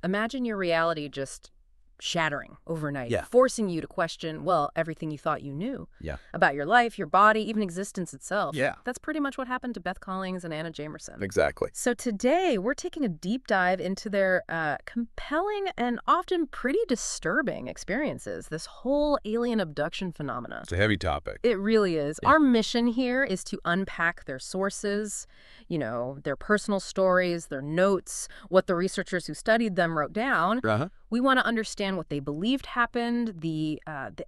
Imagine your reality just shattering overnight, Yeah. forcing you to question, well, everything you thought you knew Yeah. about your life, your body, even existence itself. Yeah. That's pretty much what happened to Beth Collings and Anna Jamerson. Exactly. So today, we're taking a deep dive into their compelling and often pretty disturbing experiences, this whole alien abduction phenomena. It's a heavy topic. It really is. Yeah. Our mission here is to unpack their sources, their personal stories, their notes, what the researchers who studied them wrote down. Uh-huh. We want to understand what they believed happened, the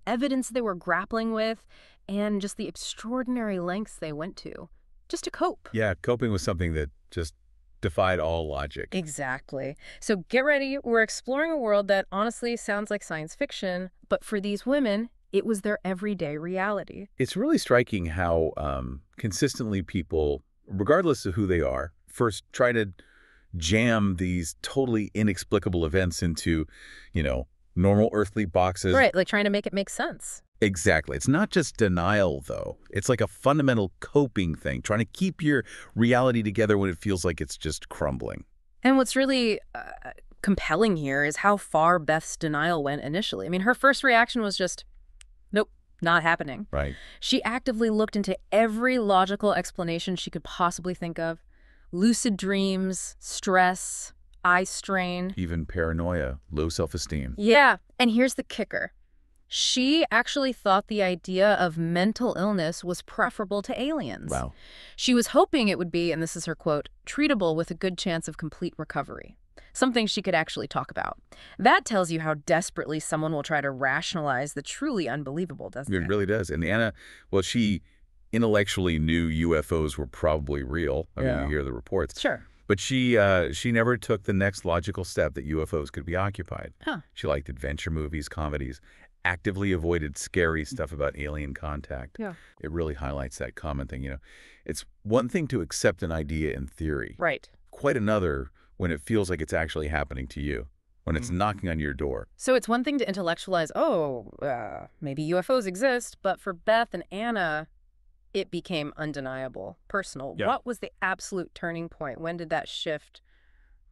evidence they were grappling with, and just the extraordinary lengths they went to just to cope. Yeah, coping with something that just defied all logic. Exactly. So get ready. We're exploring a world that honestly sounds like science fiction, but for these women, it was their everyday reality. It's really striking how consistently people, regardless of who they are, first try to jam these totally inexplicable events into, normal earthly boxes. Right, like trying to make it make sense. Exactly. It's not just denial, though. It's like a fundamental coping thing, trying to keep your reality together when it feels like it's just crumbling. And what's really compelling here is how far Beth's denial went initially. I mean, her first reaction was just, nope, not happening. Right. She actively looked into every logical explanation she could possibly think of. Lucid dreams, stress, eye strain. Even paranoia, low self-esteem. Yeah, and here's the kicker. She actually thought the idea of mental illness was preferable to aliens. Wow. She was hoping it would be, and this is her quote, treatable with a good chance of complete recovery. Something she could actually talk about. That tells you how desperately someone will try to rationalize the truly unbelievable, doesn't it? It really does. And Anna, well, she intellectually knew UFOs were probably real. I mean, you hear the reports. Sure. But she never took the next logical step that UFOs could be occupied. Huh. She liked adventure movies, comedies, actively avoided scary stuff about alien contact. Yeah. It really highlights that common thing. It's one thing to accept an idea in theory. Right. Quite another when it feels like it's actually happening to you, when it's knocking on your door. So it's one thing to intellectualize, maybe UFOs exist, but for Beth and Anna, it became undeniable, personal. Yeah. What was the absolute turning point? When did that shift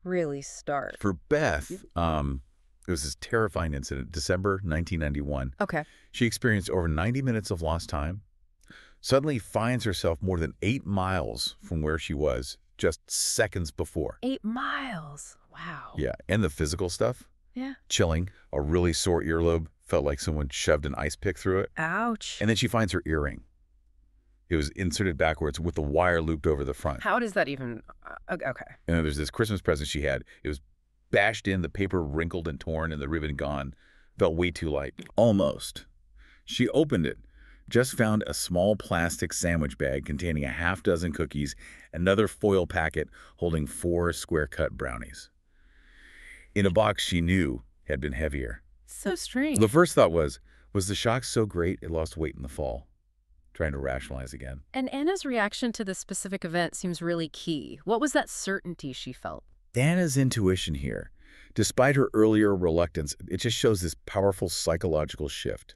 really start? For Beth, it was this terrifying incident, December 1991. Okay. She experienced over 90 minutes of lost time, suddenly finds herself more than 8 miles from where she was just seconds before. 8 miles. Wow. Yeah, and the physical stuff, Yeah. chilling, a really sore earlobe, felt like someone shoved an ice pick through it. Ouch. And then she finds her earring. It was inserted backwards with the wire looped over the front. How does that even... okay. And then there's this Christmas present she had. It was bashed in, the paper wrinkled and torn, and the ribbon gone. Felt way too light. Almost. She opened it, just found a small plastic sandwich bag containing a half-dozen cookies, another foil packet holding 4 square-cut brownies. In a box she knew had been heavier. So strange. The first thought was the shock so great it lost weight in the fall? Trying to rationalize again. And Anna's reaction to this specific event seems really key. What was that certainty she felt? Anna's intuition here, despite her earlier reluctance, it just shows this powerful psychological shift.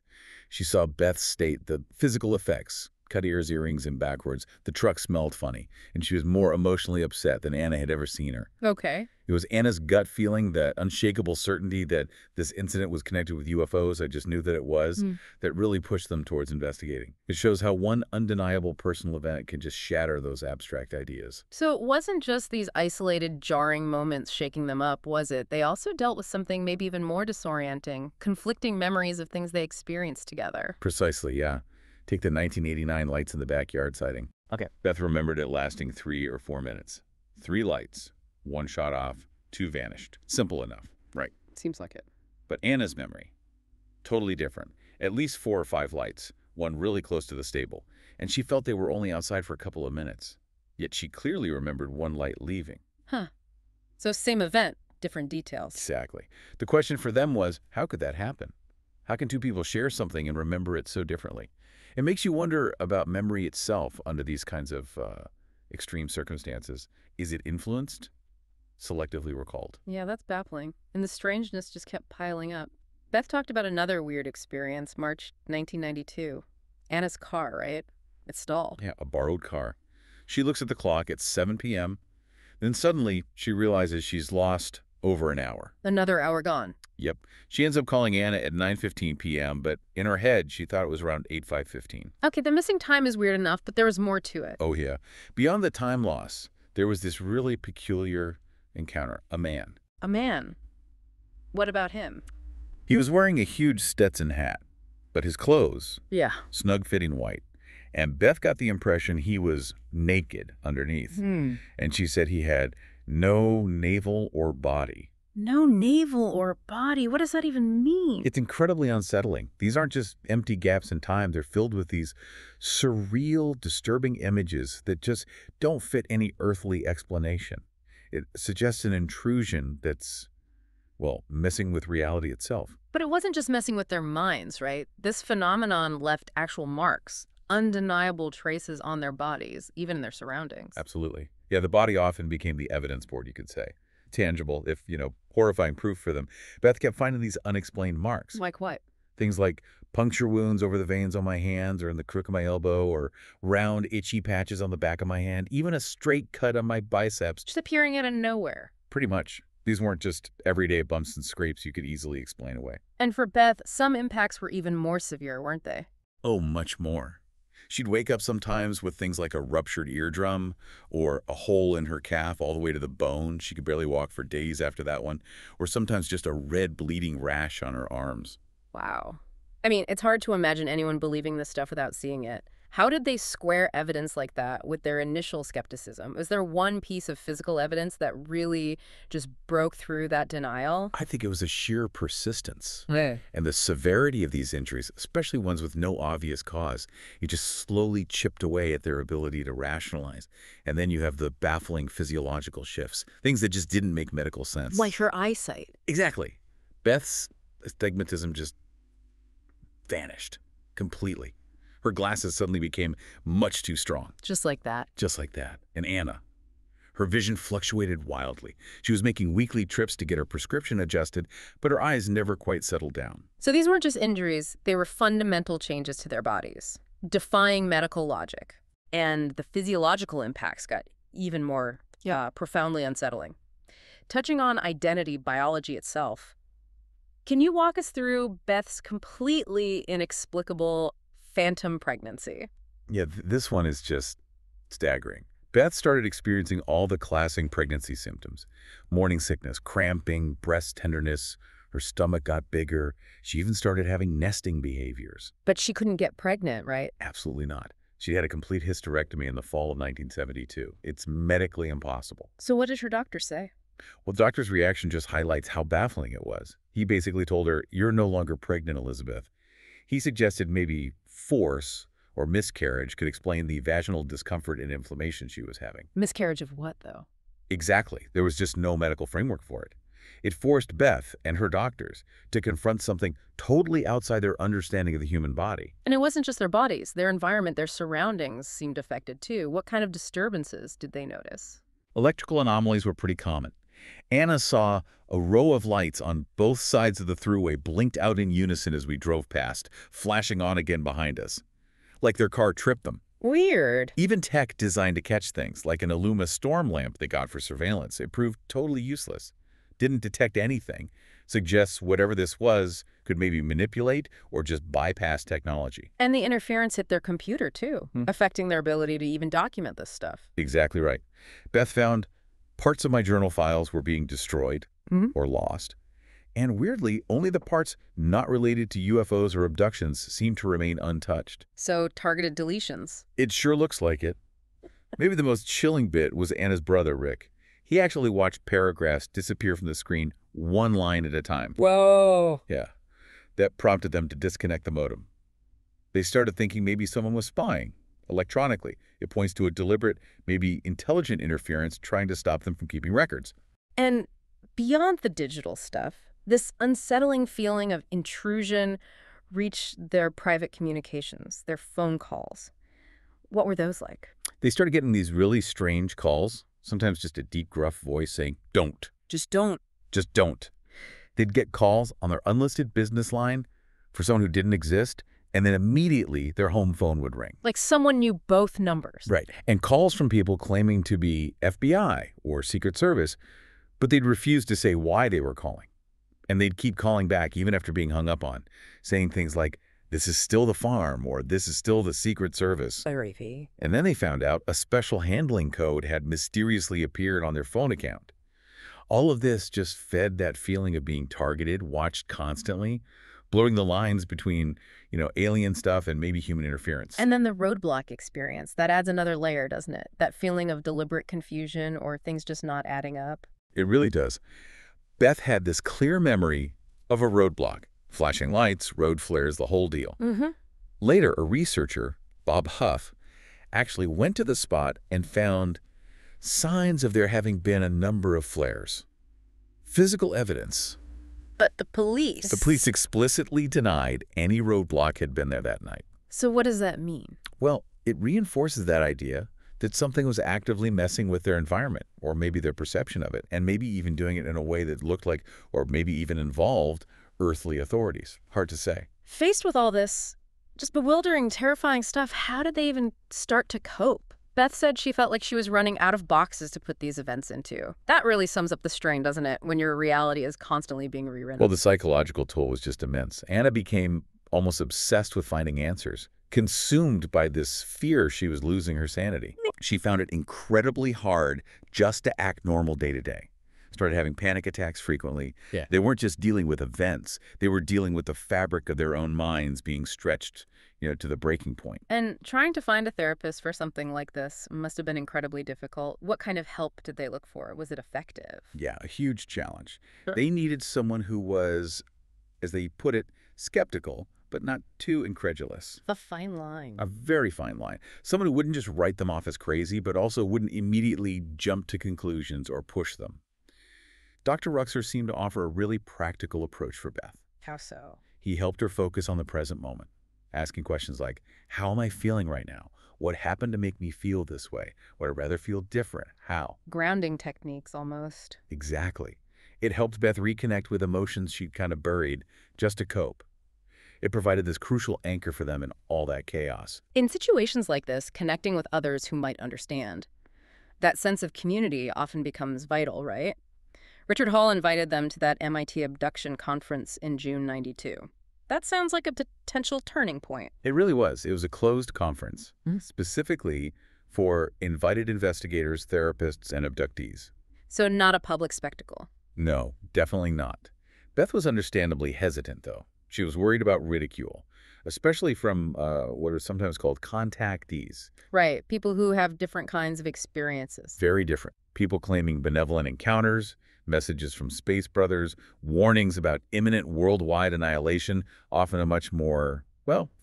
She saw Beth state the physical effects, cut ears, earrings, and backwards. The truck smelled funny, and she was more emotionally upset than Anna had ever seen her. Okay. It was Anna's gut feeling, that unshakable certainty that this incident was connected with UFOs, I just knew that it was, that really pushed them towards investigating. It shows how one undeniable personal event can just shatter those abstract ideas. So it wasn't just these isolated, jarring moments shaking them up, was it? They also dealt with something maybe even more disorienting, conflicting memories of things they experienced together. Precisely, yeah. Take the 1989 lights in the backyard sighting. Okay. Beth remembered it lasting 3 or 4 minutes. 3 lights. 1 shot off, 2 vanished. Simple enough, right? Seems like it. But Anna's memory, totally different. At least 4 or 5 lights, one really close to the stable, and she felt they were only outside for a couple of minutes. Yet she clearly remembered 1 light leaving. Huh. So same event, different details. Exactly. The question for them was, how could that happen? How can 2 people share something and remember it so differently? It makes you wonder about memory itself under these kinds of extreme circumstances. Is it influenced? Selectively recalled? Yeah, that's baffling. And the strangeness just kept piling up. Beth talked about another weird experience, March 1992. Anna's car, right? It stalled. Yeah, a borrowed car. She looks at the clock at 7 p.m. Then suddenly she realizes she's lost over an hour. Another hour gone. Yep. She ends up calling Anna at 9:15 p.m., but in her head, she thought it was around 8:15. Okay, the missing time is weird enough, but there was more to it. Oh, yeah. Beyond the time loss, there was this really peculiar encounter. A man. A man. What about him? He was wearing a huge Stetson hat, but his clothes, Yeah. snug-fitting white. And Beth got the impression he was naked underneath. And she said he had no navel or body. No navel or body. What does that even mean? It's incredibly unsettling. These aren't just empty gaps in time. They're filled with these surreal, disturbing images that just don't fit any earthly explanation. It suggests an intrusion that's, well, messing with reality itself. But it wasn't just messing with their minds, right? This phenomenon left actual marks, undeniable traces on their bodies, even in their surroundings. Absolutely. Yeah, the body often became the evidence board, you could say. Tangible, if, horrifying proof for them. Beth kept finding these unexplained marks. Like what? Things like puncture wounds over the veins on my hands or in the crook of my elbow, or round, itchy patches on the back of my hand, even a straight cut on my biceps. Just appearing out of nowhere. Pretty much. These weren't just everyday bumps and scrapes you could easily explain away. And for Beth, some impacts were even more severe, weren't they? Oh, much more. She'd wake up sometimes with things like a ruptured eardrum or a hole in her calf all the way to the bone. She could barely walk for days after that one. Or sometimes just a red bleeding rash on her arms. Wow. I mean, it's hard to imagine anyone believing this stuff without seeing it. How did they square evidence like that with their initial skepticism? Was there one piece of physical evidence that really just broke through that denial? I think it was a sheer persistence. Yeah. And the severity of these injuries, especially ones with no obvious cause, it just slowly chipped away at their ability to rationalize. And then you have the baffling physiological shifts, things that just didn't make medical sense. Like her eyesight. Exactly. Beth's astigmatism just vanished completely. Her glasses suddenly became much too strong. Just like that. Just like that. And Anna, her vision fluctuated wildly. She was making weekly trips to get her prescription adjusted, but her eyes never quite settled down. So these weren't just injuries, they were fundamental changes to their bodies, defying medical logic. And the physiological impacts got even more profoundly unsettling. Touching on identity biology itself, can you walk us through Beth's completely inexplicable phantom pregnancy? Yeah, this one is just staggering. Beth started experiencing all the classic pregnancy symptoms. Morning sickness, cramping, breast tenderness. Her stomach got bigger. She even started having nesting behaviors. But she couldn't get pregnant, right? Absolutely not. She had a complete hysterectomy in the fall of 1972. It's medically impossible. So what did her doctor say? Well, the doctor's reaction just highlights how baffling it was. He basically told her, "You're no longer pregnant, Elizabeth." He suggested maybe force or miscarriage could explain the vaginal discomfort and inflammation she was having. Miscarriage of what, though? Exactly. There was just no medical framework for it. It forced Beth and her doctors to confront something totally outside their understanding of the human body. And it wasn't just their bodies. Their environment, their surroundings seemed affected, too. What kind of disturbances did they notice? Electrical anomalies were pretty common. Anna saw a row of lights on both sides of the thruway blinked out in unison as we drove past, flashing on again behind us. Like their car tripped them. Weird. Even tech designed to catch things, like an Illuma storm lamp they got for surveillance, it proved totally useless. Didn't detect anything. Suggests whatever this was could maybe manipulate or just bypass technology. And the interference hit their computer, too, affecting their ability to even document this stuff. Exactly right. Beth found parts of my journal files were being destroyed or lost. And weirdly, only the parts not related to UFOs or abductions seem to remain untouched. So targeted deletions. It sure looks like it. Maybe the most chilling bit was Anna's brother, Rick. He actually watched paragraphs disappear from the screen one line at a time. Whoa. Yeah. That prompted them to disconnect the modem. They started thinking maybe someone was spying electronically. It points to a deliberate, maybe intelligent interference trying to stop them from keeping records. And beyond the digital stuff, this unsettling feeling of intrusion reached their private communications, their phone calls. What were those like? They started getting these really strange calls, sometimes just a deep, gruff voice saying, "Don't. Just don't. Just don't." They'd get calls on their unlisted business line for someone who didn't exist, and then immediately their home phone would ring. Like someone knew both numbers. Right. And calls from people claiming to be FBI or Secret Service But they'd refuse to say why they were calling. And they'd keep calling back even after being hung up on, saying things like, "This is still the farm," or "This is still the Secret Service." Creepy. And then they found out a special handling code had mysteriously appeared on their phone account. All of this just fed that feeling of being targeted, watched constantly, blurring the lines between, alien stuff and maybe human interference. And then the roadblock experience, that adds another layer, doesn't it? That feeling of deliberate confusion or things just not adding up. It really does. Beth had this clear memory of a roadblock. Flashing lights, road flares, the whole deal. Mm-hmm. Later, a researcher, Bob Huff, actually went to the spot and found signs of there having been a number of flares. Physical evidence. But the police... The police explicitly denied any roadblock had been there that night. So what does that mean? Well, it reinforces that idea that something was actively messing with their environment, or maybe their perception of it, and maybe even doing it in a way that looked like, or maybe even involved, earthly authorities. Hard to say. Faced with all this, just bewildering, terrifying stuff, how did they even start to cope? Beth said she felt like she was running out of boxes to put these events into. That really sums up the strain, doesn't it, when your reality is constantly being rewritten? Well, the psychological toll was just immense. Anna became almost obsessed with finding answers, consumed by this fear she was losing her sanity. She found it incredibly hard just to act normal day to day. Started having panic attacks frequently. Yeah. They weren't just dealing with events. They were dealing with the fabric of their own minds being stretched, to the breaking point. And trying to find a therapist for something like this must have been incredibly difficult. What kind of help did they look for? Was it effective? Yeah, a huge challenge. Sure. They needed someone who was, as they put it, skeptical, but not too incredulous. The fine line. A very fine line. Someone who wouldn't just write them off as crazy, but also wouldn't immediately jump to conclusions or push them. Dr. Ruxer seemed to offer a really practical approach for Beth. How so? He helped her focus on the present moment, asking questions like, how am I feeling right now? What happened to make me feel this way? Would I rather feel different? How? Grounding techniques, almost. Exactly. It helped Beth reconnect with emotions she'd kind of buried just to cope. It provided this crucial anchor for them in all that chaos. In situations like this, connecting with others who might understand, that sense of community often becomes vital, right? Richard Hall invited them to that MIT abduction conference in June '92. That sounds like a potential turning point. It really was. It was a closed conference, specifically for invited investigators, therapists, and abductees. So not a public spectacle. No, definitely not. Beth was understandably hesitant, though. She was worried about ridicule, especially from what are sometimes called contactees. Right, people who have different kinds of experiences. Very different. People claiming benevolent encounters, messages from space brothers, warnings about imminent worldwide annihilation, often a much more,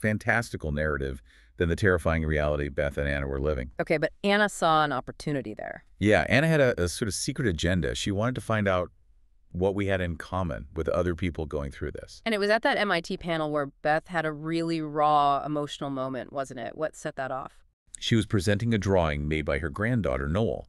fantastical narrative than the terrifying reality Beth and Anna were living. Okay, but Anna saw an opportunity there. Yeah, Anna had a sort of secret agenda. She wanted to find out what we had in common with other people going through this. And it was at that MIT panel where Beth had a really raw emotional moment, wasn't it? What set that off? She was presenting a drawing made by her granddaughter, Noel.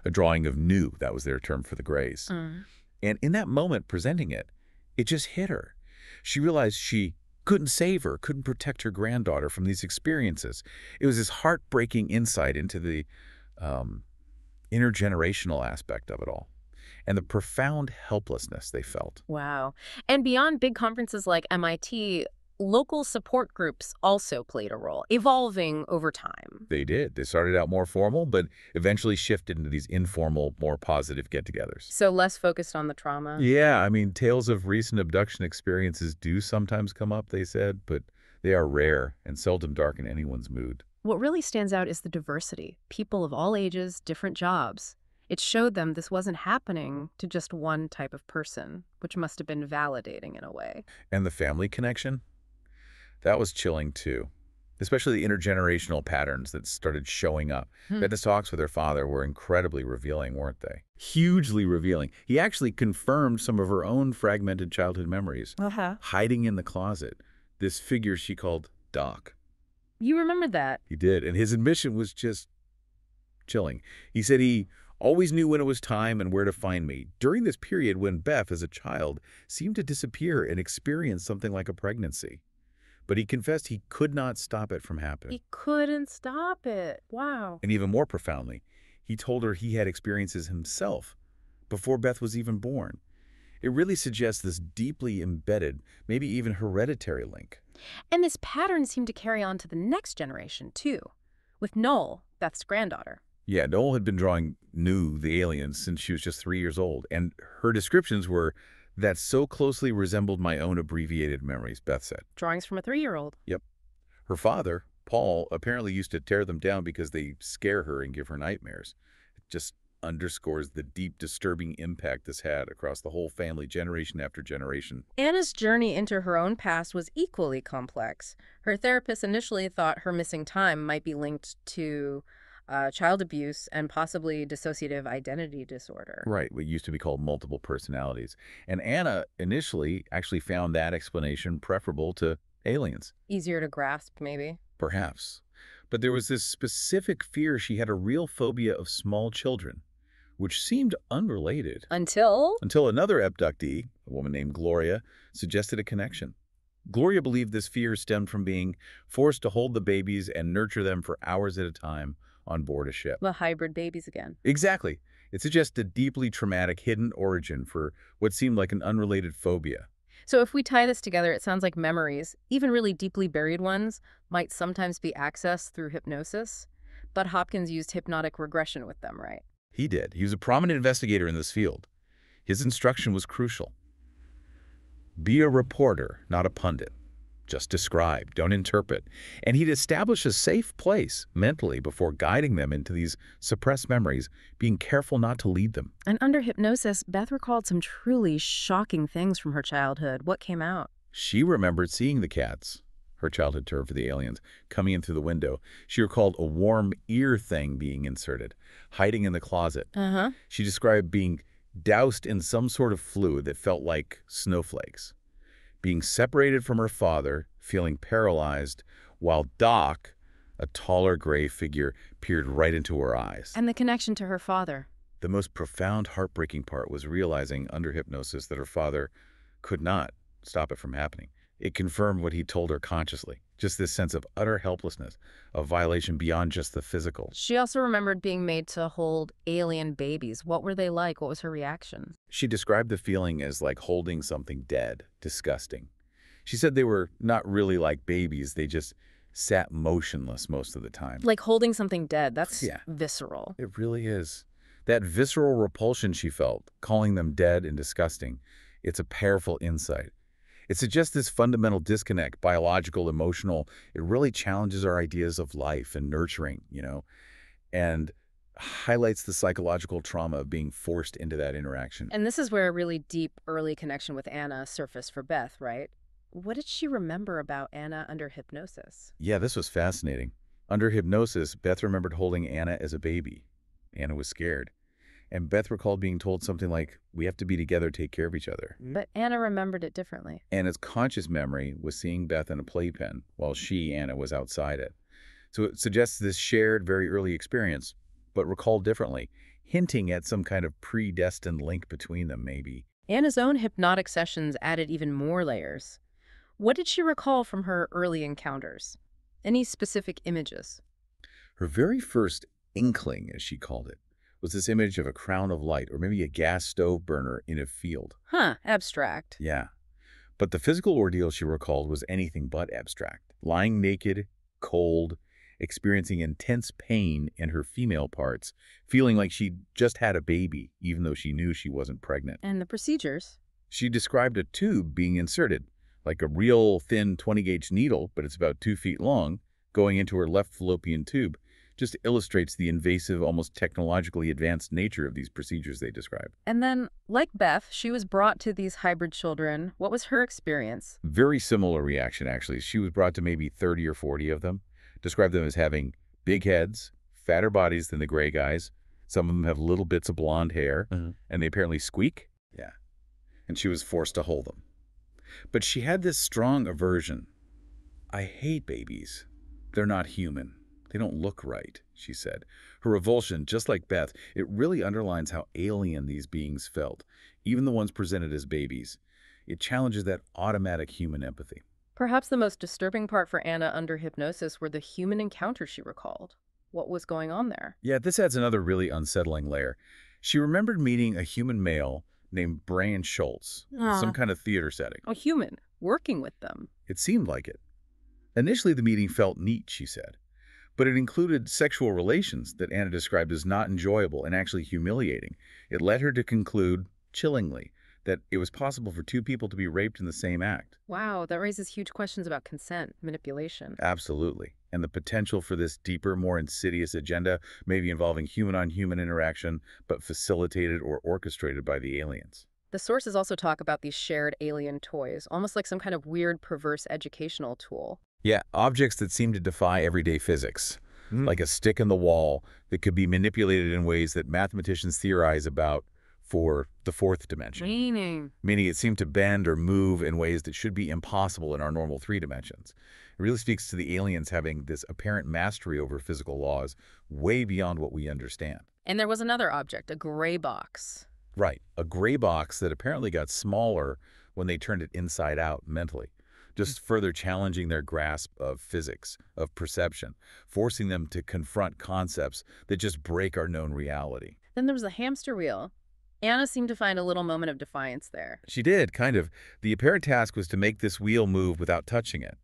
A drawing of New, that was their term for the Greys. And in that moment, presenting it, it just hit her. She realized she couldn't save her, couldn't protect her granddaughter from these experiences. It was this heartbreaking insight into the intergenerational aspect of it all and the profound helplessness they felt. Wow. And beyond big conferences like MIT, local support groups also played a role, evolving over time. They did. They started out more formal, but eventually shifted into these informal, more positive get-togethers. So less focused on the trauma? Yeah, I mean, tales of recent abduction experiences do sometimes come up, they said, but they are rare and seldom darken anyone's mood. What really stands out is the diversity. People of all ages, different jobs. It showed them this wasn't happening to just one type of person, which must have been validating in a way. And the family connection? That was chilling, too. Especially the intergenerational patterns that started showing up. Beth's talks with her father were incredibly revealing, weren't they? Hugely revealing. He actually confirmed some of her own fragmented childhood memories. Hiding in the closet. This figure she called Doc. You remember that? He did, and his admission was just chilling. He said he always knew when it was time and where to find me, during this period when Beth, as a child, seemed to disappear and experience something like a pregnancy. But he confessed he could not stop it from happening. He couldn't stop it. Wow. And even more profoundly, he told her he had experiences himself, before Beth was even born. It really suggests this deeply embedded, maybe even hereditary link. And this pattern seemed to carry on to the next generation, too, with Noel, Beth's granddaughter. Yeah, Noel had been drawing the aliens since she was just 3 years old, and her descriptions were that so closely resembled my own abbreviated memories, Beth said. Drawings from a 3-year-old. Yep. Her father, Paul, apparently used to tear them down because they scare her and give her nightmares. It just underscores the deep, disturbing impact this had across the whole family, generation after generation. Anna's journey into her own past was equally complex. Her therapist initially thought her missing time might be linked to child abuse and possibly dissociative identity disorder. Right, what used to be called multiple personalities. And Anna initially actually found that explanation preferable to aliens. Easier to grasp, maybe. Perhaps. But there was this specific fear she had a real phobia of small children, which seemed unrelated. Until Until another abductee, a woman named Gloria, suggested a connection. Gloria believed this fear stemmed from being forced to hold the babies and nurture them for hours at a time on board a ship. the hybrid babies again. Exactly. It suggests a deeply traumatic hidden origin for what seemed like an unrelated phobia. So if we tie this together, it sounds like memories, even really deeply buried ones, might sometimes be accessed through hypnosis. But Hopkins used hypnotic regression with them, right? He did. He was a prominent investigator in this field. His instruction was crucial. Be a reporter, not a pundit. Just describe, don't interpret. And he'd establish a safe place mentally before guiding them into these suppressed memories, being careful not to lead them. And under hypnosis, Beth recalled some truly shocking things from her childhood. What came out? She remembered seeing the cats, her childhood term for the aliens, coming in through the window. She recalled a warm ear thing being inserted, hiding in the closet. Uh-huh. She described being doused in some sort of fluid that felt like snowflakes, being separated from her father, feeling paralyzed, while Doc, a taller gray figure, peered right into her eyes. And the connection to her father. The most profound, heartbreaking part was realizing under hypnosis that her father could not stop it from happening. It confirmed what he told her consciously, just this sense of utter helplessness, a violation beyond just the physical. She also remembered being made to hold alien babies. What were they like? What was her reaction? She described the feeling as like holding something dead, disgusting. She said they were not really like babies, they just sat motionless most of the time. Like holding something dead. That's Yeah. visceral. It really is. That visceral repulsion she felt, calling them dead and disgusting, it's a powerful insight. It suggests this fundamental disconnect, biological, emotional. It really challenges our ideas of life and nurturing, and highlights the psychological trauma of being forced into that interaction. And this is where a really deep early connection with Anna surfaced for Beth, right? What did she remember about Anna under hypnosis? Yeah, this was fascinating. Under hypnosis, Beth remembered holding Anna as a baby. Anna was scared. And Beth recalled being told something like, we have to be together, take care of each other. But Anna remembered it differently. Anna's conscious memory was seeing Beth in a playpen while she, Anna, was outside it. So it suggests this shared, very early experience, but recalled differently, hinting at some kind of predestined link between them, maybe. Anna's own hypnotic sessions added even more layers. What did she recall from her early encounters? Any specific images? Her very first inkling, as she called it, was this image of a crown of light, or maybe a gas stove burner in a field. Huh, abstract. Yeah. But the physical ordeal she recalled was anything but abstract. Lying naked, cold, experiencing intense pain in her female parts, feeling like she just had a baby, even though she knew she wasn't pregnant. And the procedures? She described a tube being inserted, like a real thin 20-gauge needle, but it's about 2 feet long, going into her left fallopian tube. Just illustrates the invasive, almost technologically advanced nature of these procedures they describe. And then, like Beth, she was brought to these hybrid children. What was her experience? Very similar reaction, actually. She was brought to maybe 30 or 40 of them. Described them as having big heads, fatter bodies than the gray guys. Some of them have little bits of blonde hair, and they apparently squeak. Yeah. And she was forced to hold them. But she had this strong aversion. I hate babies. They're not human. They don't look right, she said. Her revulsion, just like Beth, it really underlines how alien these beings felt, even the ones presented as babies. It challenges that automatic human empathy. Perhaps the most disturbing part for Anna under hypnosis were the human encounters she recalled. What was going on there? Yeah, this adds another really unsettling layer. She remembered meeting a human male named Brian Schultz in some Ah, kind of theater setting. a human working with them. It seemed like it. Initially, the meeting felt neat, she said, but it included sexual relations that Anna described as not enjoyable and actually humiliating. It led her to conclude, chillingly, that it was possible for two people to be raped in the same act. Wow, that raises huge questions about consent, manipulation. Absolutely. And the potential for this deeper, more insidious agenda, maybe involving human-on-human interaction, but facilitated or orchestrated by the aliens. The sources also talk about these shared alien toys, almost like some kind of weird, perverse educational tool. Yeah, objects that seem to defy everyday physics, like a stick in the wall that could be manipulated in ways that mathematicians theorize about for the fourth dimension. Meaning it seemed to bend or move in ways that should be impossible in our normal 3 dimensions. It really speaks to the aliens having this apparent mastery over physical laws way beyond what we understand. And there was another object, a gray box. Right, a gray box that apparently got smaller when they turned it inside out mentally, just further challenging their grasp of physics, of perception, forcing them to confront concepts that just break our known reality. Then there was the hamster wheel. Anna seemed to find a little moment of defiance there. She did, kind of. The apparent task was to make this wheel move without touching it.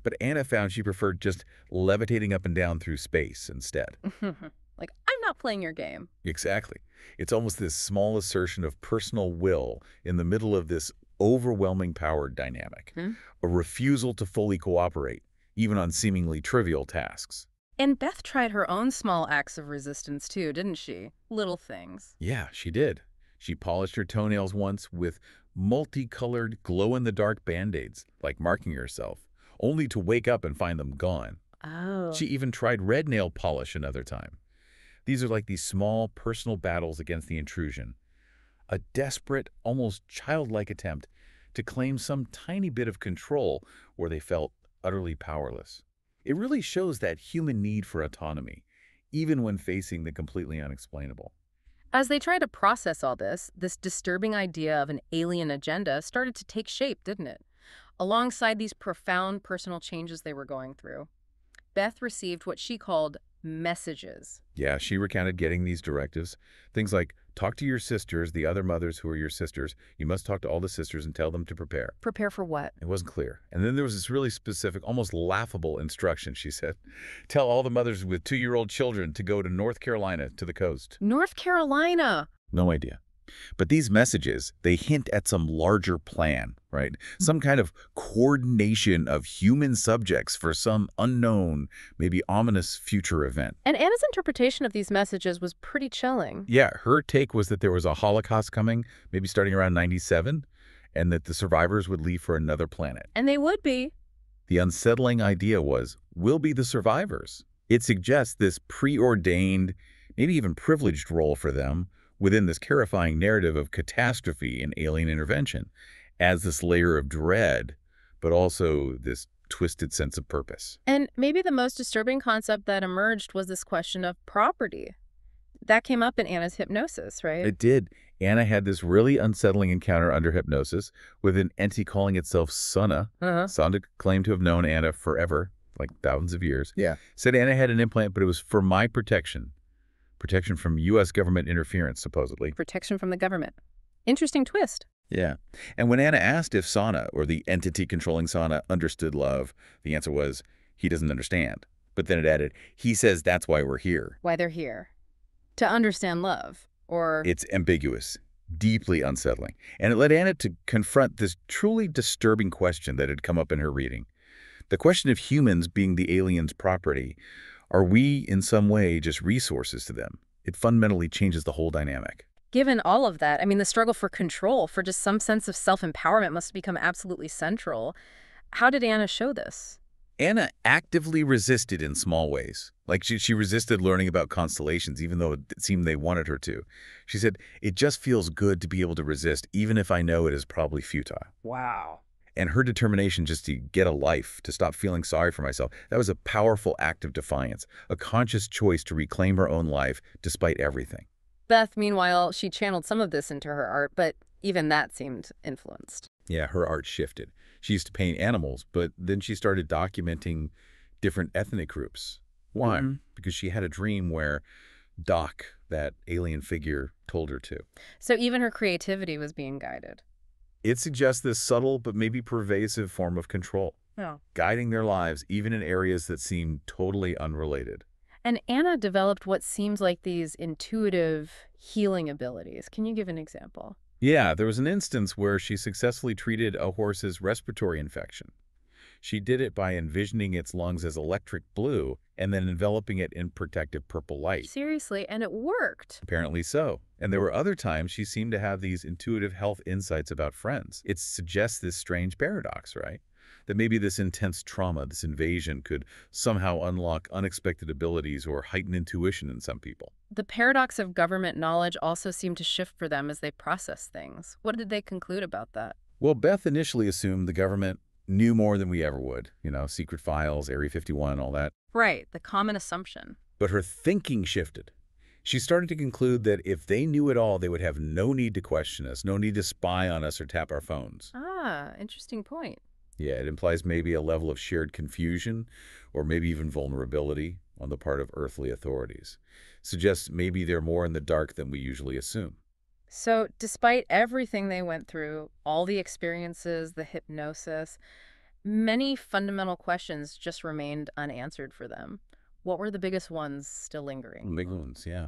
But Anna found she preferred just levitating up and down through space instead. Like, I'm not playing your game. Exactly. It's almost this small assertion of personal will in the middle of this overwhelming power dynamic. A refusal to fully cooperate, even on seemingly trivial tasks. And Beth tried her own small acts of resistance too, didn't she? Little things. Yeah, she did. She polished her toenails once with multicolored glow-in-the-dark Band-Aids, like marking herself, only to wake up and find them gone. Oh. She even tried red nail polish another time. These are like these small personal battles against the intrusion. A desperate, almost childlike attempt to claim some tiny bit of control where they felt utterly powerless. It really shows that human need for autonomy, even when facing the completely unexplainable. As they tried to process all this disturbing idea of an alien agenda started to take shape, didn't it? Alongside these profound personal changes they were going through, Beth received what she called messages. Yeah, she recounted getting these directives. Things like, talk to your sisters, the other mothers who are your sisters. You must talk to all the sisters and tell them to prepare. Prepare for what? It wasn't clear. And then there was this really specific, almost laughable instruction, she said. Tell all the mothers with 2-year-old children to go to North Carolina, to the coast. North Carolina! No idea. But these messages, they hint at some larger plan, right? Some kind of coordination of human subjects for some unknown, maybe ominous future event. And Anna's interpretation of these messages was pretty chilling. Yeah, her take was that there was a Holocaust coming, maybe starting around 97, and that the survivors would leave for another planet. And they would be. The unsettling idea was, we'll be the survivors. It suggests this preordained, maybe even privileged role for them within this terrifying narrative of catastrophe and alien intervention, as this layer of dread, but also this twisted sense of purpose. And maybe the most disturbing concept that emerged was this question of property. That came up in Anna's hypnosis, right? It did. Anna had this really unsettling encounter under hypnosis with an entity calling itself Sana. Sana claimed to have known Anna forever, like thousands of years. Yeah. Said Anna had an implant, but it was for my protection. Protection from U.S. government interference, supposedly. Protection from the government. Interesting twist. Yeah. And when Anna asked if Sana, or the entity controlling Sana, understood love, the answer was, he doesn't understand. But then it added, he says that's why we're here. Why they're here. To understand love. Or... It's ambiguous, deeply unsettling. And it led Anna to confront this truly disturbing question that had come up in her reading. The question of humans being the aliens' property. Are we, in some way, just resources to them? It fundamentally changes the whole dynamic. Given all of that, I mean, the struggle for control, for just some sense of self-empowerment must become absolutely central. How did Anna show this? Anna actively resisted in small ways. Like she resisted learning about constellations, even though it seemed they wanted her to. She said, it just feels good to be able to resist, even if I know it is probably futile. Wow. And her determination just to get a life, to stop feeling sorry for myself, that was a powerful act of defiance, a conscious choice to reclaim her own life despite everything. Beth, meanwhile, she channeled some of this into her art, but even that seemed influenced. Yeah, her art shifted. She used to paint animals, but then she started documenting different ethnic groups. Why? Because she had a dream where Doc, that alien figure told her to. So even her creativity was being guided. It suggests this subtle but maybe pervasive form of control, Oh. guiding their lives even in areas that seem totally unrelated. And Anna developed what seems like these intuitive healing abilities. Can you give an example? Yeah, there was an instance where she successfully treated a horse's respiratory infection. She did it by envisioning its lungs as electric blue and then enveloping it in protective purple light. Seriously, and it worked. Apparently so. And there were other times she seemed to have these intuitive health insights about friends. It suggests this strange paradox, right? That maybe this intense trauma, this invasion, could somehow unlock unexpected abilities or heighten intuition in some people. The paradox of government knowledge also seemed to shift for them as they processed things. What did they conclude about that? Well, Beth initially assumed the government knew more than we ever would. Secret files, Area 51, all that. Right, the common assumption. But her thinking shifted. She started to conclude that if they knew it all, they would have no need to question us, no need to spy on us or tap our phones. Ah, interesting point. Yeah, it implies maybe a level of shared confusion or maybe even vulnerability on the part of earthly authorities. Suggests maybe they're more in the dark than we usually assume. So, despite everything they went through, all the experiences, the hypnosis, many fundamental questions just remained unanswered for them. What were the biggest ones still lingering? Big ones, yeah.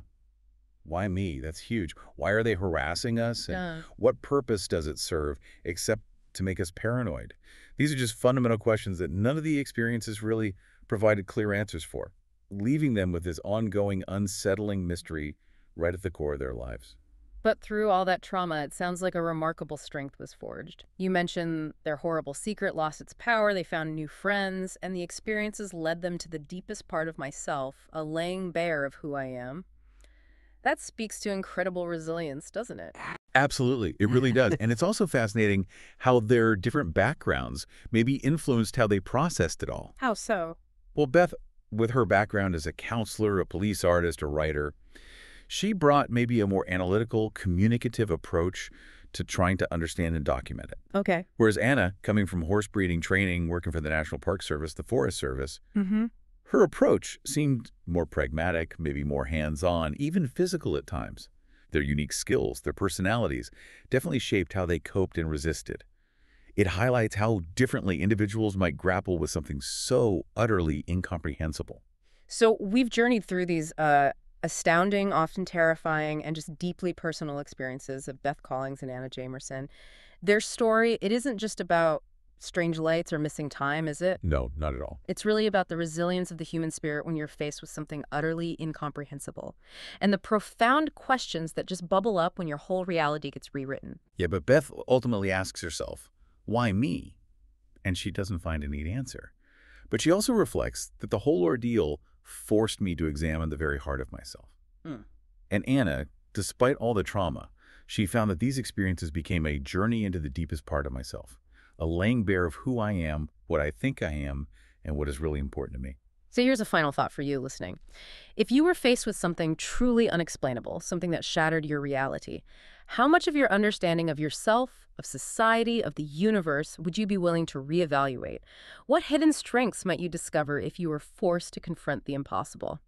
Why me? That's huge. Why are they harassing us? And Yeah. what purpose does it serve except to make us paranoid? These are just fundamental questions that none of the experiences really provided clear answers for, leaving them with this ongoing, unsettling mystery right at the core of their lives. But through all that trauma, it sounds like a remarkable strength was forged. You mentioned their horrible secret lost its power, they found new friends, and the experiences led them to the deepest part of myself, a laying bare of who I am. That speaks to incredible resilience, doesn't it? Absolutely. It really does. And it's also fascinating how their different backgrounds maybe influenced how they processed it all. How so? Well, Beth, with her background as a counselor, a police artist, a writer, she brought maybe a more analytical, communicative approach to trying to understand and document it. Okay. Whereas Anna, coming from horse breeding training, working for the National Park Service, the Forest Service, Mm-hmm. her approach seemed more pragmatic, maybe more hands-on, even physical at times. Their unique skills, their personalities, definitely shaped how they coped and resisted. It highlights how differently individuals might grapple with something so utterly incomprehensible. So we've journeyed through these astounding, often terrifying, and just deeply personal experiences of Beth Collings and Anna Jamerson. Their story, it isn't just about strange lights or missing time, is it? No, not at all. It's really about the resilience of the human spirit when you're faced with something utterly incomprehensible, and the profound questions that just bubble up when your whole reality gets rewritten. Yeah, but Beth ultimately asks herself, why me? And she doesn't find a neat answer. But she also reflects that the whole ordeal forced me to examine the very heart of myself. Hmm. And Anna, despite all the trauma, she found that these experiences became a journey into the deepest part of myself, a laying bare of who I am, what I think I am, and what is really important to me. So here's a final thought for you listening. If you were faced with something truly unexplainable, something that shattered your reality, how much of your understanding of yourself, of society, of the universe would you be willing to reevaluate? What hidden strengths might you discover if you were forced to confront the impossible?